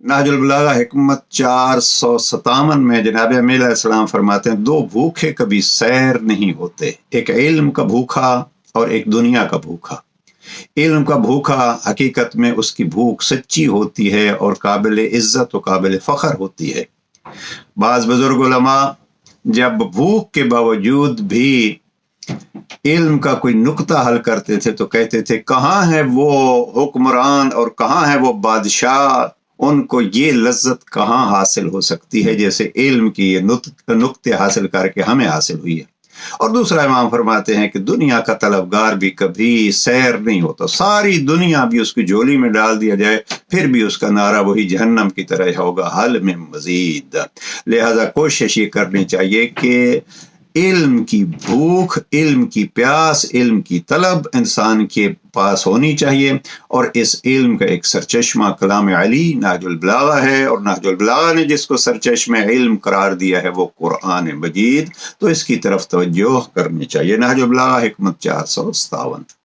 نہج البلاغہ حکمت 457 میں جناب امیل علیہ السلام فرماتے ہیں 2 بھوکے کبھی سیر نہیں ہوتے، ایک علم کا بھوکا اور ایک دنیا کا بھوکا۔ علم کا بھوکا حقیقت میں اس کی بھوک سچی ہوتی ہے اور قابل عزت و قابل فخر ہوتی ہے۔ بعض بزرگ علماء جب بھوک کے باوجود بھی علم کا کوئی نقطہ حل کرتے تھے تو کہتے تھے کہاں ہے وہ حکمران اور کہاں ہے وہ بادشاہ، ان کو یہ لذت کہاں حاصل ہو سکتی ہے جیسے علم کی یہ نقطے حاصل کر کے ہمیں حاصل ہوئی ہے۔ اور دوسرا امام فرماتے ہیں کہ دنیا کا طلبگار بھی کبھی سیر نہیں ہوتا، ساری دنیا بھی اس کی جھولی میں ڈال دیا جائے پھر بھی اس کا نعرہ وہی جہنم کی طرح ہوگا، حل میں مزید۔ لہذا کوشش یہ کرنی چاہیے کہ علم کی بھوک، علم کی پیاس، علم کی طلب انسان کے پاس ہونی چاہیے، اور اس علم کا ایک سرچشمہ کلام علی نہج البلاغہ ہے، اور نہج البلاغہ نے جس کو سرچشمہ علم قرار دیا ہے وہ قرآن مجید، تو اس کی طرف توجہ کرنی چاہیے۔ نہج البلاغہ حکمت 457۔